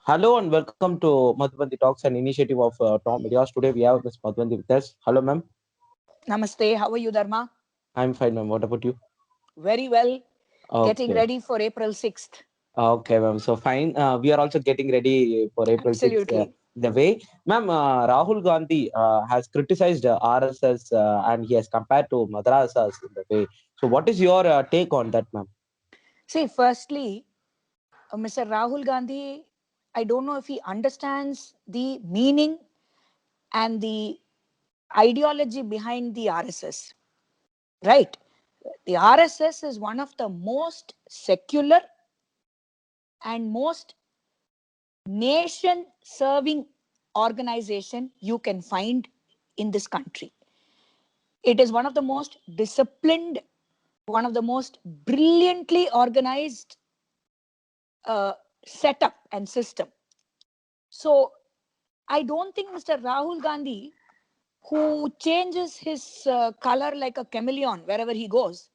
Hello and welcome to Madhubandi Talks, an initiative of Tom Medias. Today we have Ms. Madhubandi with us. Hello, ma'am. Namaste. How are you, Dharma? I'm fine, ma'am. What about you? Very well. Getting Okay. ready for April 6th. Okay, ma'am. So fine. We are also getting ready for April 6th. Absolutely. The way, ma'am, Rahul Gandhi has criticized RSS and he has compared to madrasas in the way. So, what is your take on that, ma'am? See, firstly, Mr. Rahul Gandhi, I don't know if he understands the meaning and the ideology behind the RSS. Right? The RSS is one of the most secular and most nation serving organization you can find in this country. It is one of the most disciplined, one of the most brilliantly organized uh, setup and system. So I don't think Mr. Rahul Gandhi, who changes his color like a chameleon wherever he goes,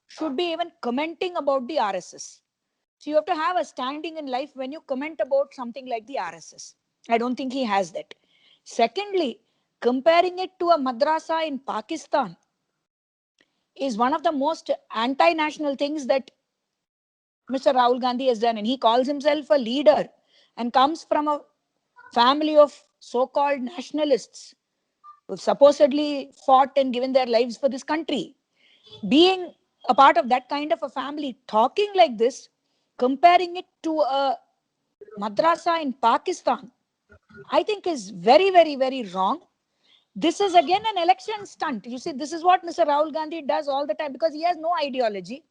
should be even commenting about the RSS. So you have to have a standing in life when you comment about something like the RSS. I don't think he has that. Secondly, comparing it to a madrasa in Pakistan is one of the most anti-national things that Mr. Rahul Gandhi has done. And he calls himself a leader and comes from a family of so called nationalists who've supposedly fought and given their lives for this country. Being a part of that kind of a family, talking like this, comparing it to a madrasa in Pakistan, I think is very, very, very wrong. This is again an election stunt. You see, this is what Mr. Rahul Gandhi does all the time because he has no ideology.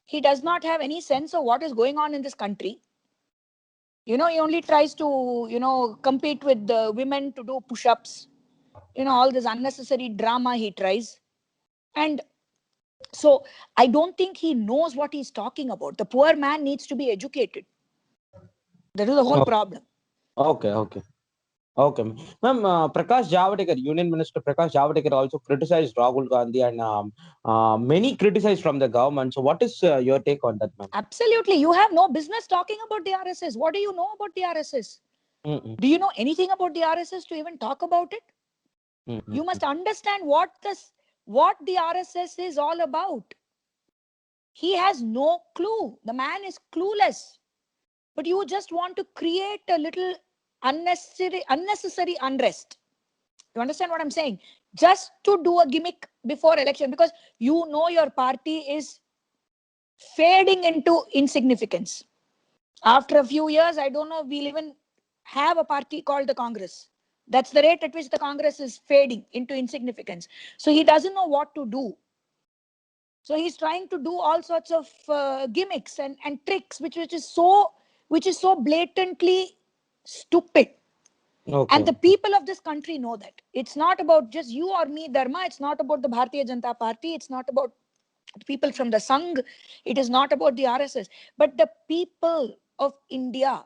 He does not have any sense of what is going on in this country. He only tries to, compete with the women to do push ups, all this unnecessary drama he tries. And so I don't think he knows what he's talking about. The poor man needs to be educated. That is the whole Oh, problem. okay, okay. Okay, ma'am. Prakash Javadekar, Union Minister Prakash Javadekar also criticized Rahul Gandhi and many criticized from the government. So, what is your take on that, ma'am? Absolutely. You have no business talking about the RSS. What do you know about the RSS? Mm-mm, Do you know anything about the RSS to even talk about it? mm-mm, You must understand what the RSS is all about. He has no clue. The man is clueless. But you just want to create a little unnecessary unrest. You understand what I'm saying? Just to do a gimmick before election because your party is fading into insignificance. After a few years, I don't know, we'll even have a party called the Congress. That's the rate at which the Congress is fading into insignificance. So he doesn't know what to do. So he's trying to do all sorts of gimmicks and tricks, which is so blatantly stupid. And okay. the people of this country know that. It's not about just you or me, Dharma. It's not about the Bharatiya Janata Party. It's not about people from the Sangh. It is not about the RSS. But the people of India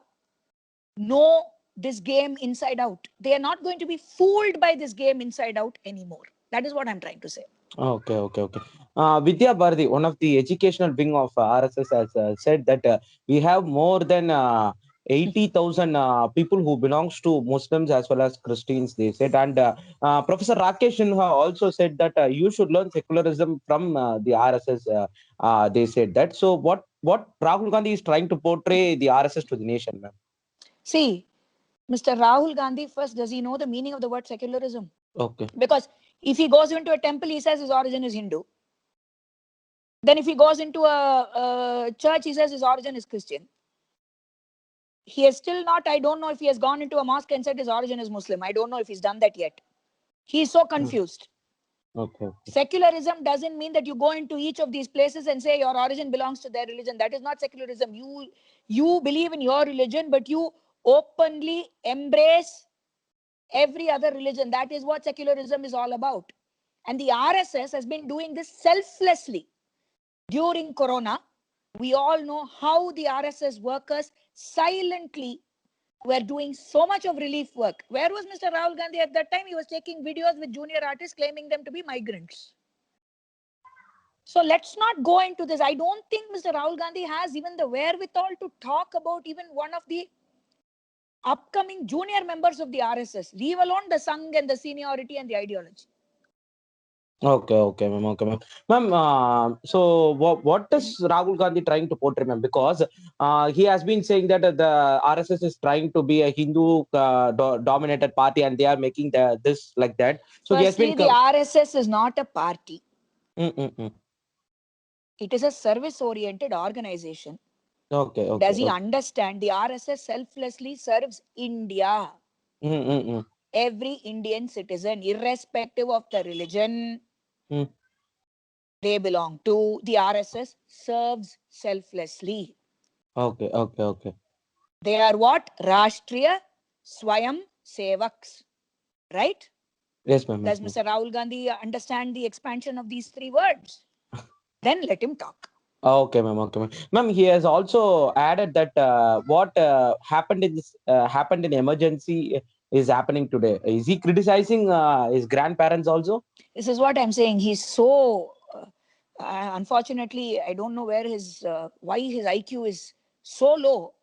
know this game inside out. They are not going to be fooled by this game inside out anymore. That is what I'm trying to say. Okay, okay, okay. Vidya Bharati, one of the educational wing of RSS, has said that we have more than 80,000 people who belongs to Muslims as well as Christians. They said, and Professor Rakesh Sinha also said that you should learn secularism from the RSS. They said that. So, what Rahul Gandhi is trying to portray the RSS to the nation, ma'am? See, Mr. Rahul Gandhi, first, does he know the meaning of the word secularism? Okay. Because if he goes into a temple, he says his origin is Hindu. Then if he goes into a church, he says his origin is Christian. He has still not, I don't know if he has gone into a mosque and said his origin is Muslim. I don't know if he's done that yet. He is so Mm. confused. Okay. Okay. Secularism doesn't mean that you go into each of these places and say your origin belongs to their religion. That is not secularism. You believe in your religion, but you openly embrace every other religion. That is what secularism is all about. And the RSS has been doing this selflessly. During Corona, we all know how the RSS workers silently were doing so much of relief work. Where was Mr. Rahul Gandhi at that time? He was taking videos with junior artists claiming them to be migrants. So let's not go into this. I don't think Mr. Rahul Gandhi has even the wherewithal to talk about even one of the upcoming junior members of the RSS, leave alone the Sangh and the seniority and the ideology. Okay, ma'am. Okay, ma'am. Ma'am, so what is Rahul Gandhi trying to portray, ma'am? Because he has been saying that the RSS is trying to be a Hindu dominated party, and they are making this like that. So he has Firstly, been. the RSS is not a party. Mm. It is a service-oriented organization. Okay. Does he understand? The RSS selflessly serves India. Mm. Every Indian citizen, irrespective of the religion Mm. they belong to, the RSS serves selflessly. Okay. They are what? Rashtriya Swayam Sevaks. Right? Yes, ma'am. Does Mr. Rahul Gandhi understand the expansion of these three words? Then let him talk. Okay, ma'am. Okay, ma'am. Ma'am, he has also added that what happened in this happened in emergency is happening today. Is he criticizing his grandparents also? This is what I'm saying. He's so unfortunately, I don't know why his IQ is so low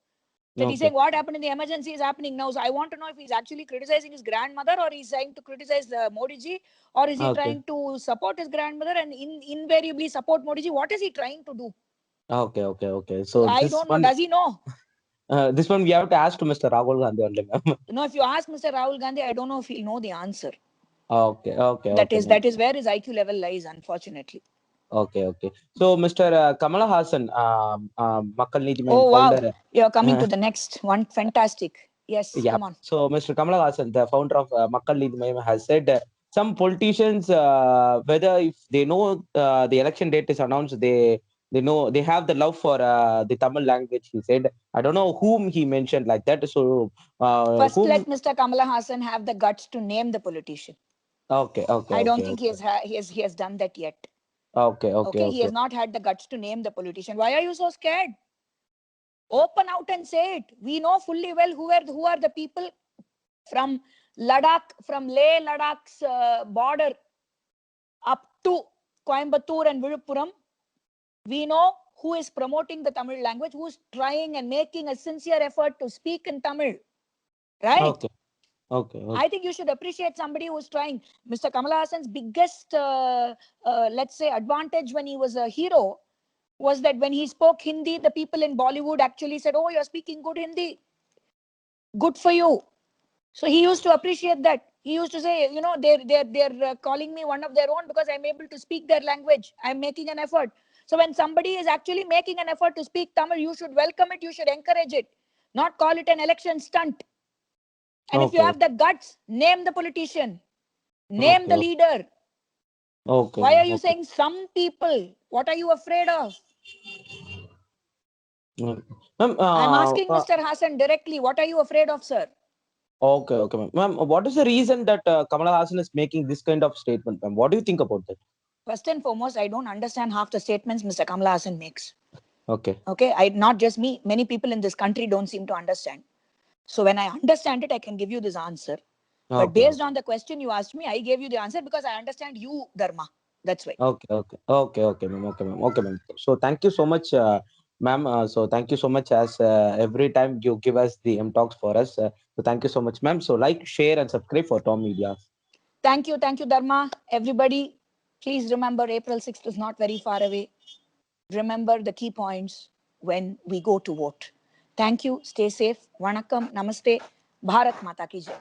that he's Okay. saying what happened in the emergency is happening now. So I want to know if he's actually criticizing his grandmother, or he's trying to criticize Modi ji, or is he Okay. trying to support his grandmother and invariably support Modi ji? What is he trying to do? Okay. So I don't know. Does he know? this one we have to ask to Mr. Rahul Gandhi only, ma'am. If you ask Mr. Rahul Gandhi, I don't know if he'll know the answer. Okay, ma'am. That is where his IQ level lies, unfortunately. Okay. So Mr. Kamala Hassan, Makkal Neethi Oh, wow. founder. You're coming to the next one. Fantastic. Yes, Yeah. come on. So Mr. Kamala Hassan, the founder of Makkal Neethi has said some politicians, whether if they know the election date is announced, they know they have the love for the Tamil language. He said, I don't know whom he mentioned like that. So First, whom? let Mr. Kamala Hassan have the guts to name the politician. Okay. I don't think he has done that yet. Okay, he has not had the guts to name the politician. Why are you so scared? Open out and say it. We know fully well who are the people from Ladakh, from Leh Ladakh's border up to Coimbatore and Viluppuram. We know who is promoting the Tamil language, who is trying and making a sincere effort to speak in Tamil. Right? Okay. I think you should appreciate somebody who's trying. Mr. Kamala Hassan's biggest, let's say, advantage when he was a hero was that when he spoke Hindi, the people in Bollywood actually said, "Oh, you're speaking good Hindi. Good for you." So he used to appreciate that. He used to say, they're calling me one of their own because I'm able to speak their language. I'm making an effort. So when somebody is actually making an effort to speak Tamil, you should welcome it. You should encourage it, not call it an election stunt. And if you have the guts, name the politician, name the leader. Why are you saying some people? What are you afraid of? I'm asking Mr. Hassan directly. What are you afraid of, sir? Okay, ma'am. What is the reason that Kamala Hassan is making this kind of statement, ma'am? What do you think about that? First and foremost, I don't understand half the statements Mr. Kamala Hassan makes. Okay. Not just me. Many people in this country don't seem to understand. So when I understand it, I can give you this answer. But based on the question you asked me, I gave you the answer because I understand you, Dharma. That's why. Okay, ma'am. Okay, ma'am. So thank you so much, ma'am. So thank you so much as every time you give us the M Talks for us. So thank you so much, ma'am. So like, share, and subscribe for Tom Media. Thank you, Dharma. Everybody, please remember April 6th is not very far away. Remember the key points when we go to vote. Thank you. Stay safe. Vanakkam. Namaste. Bharat Mata Ki Jai.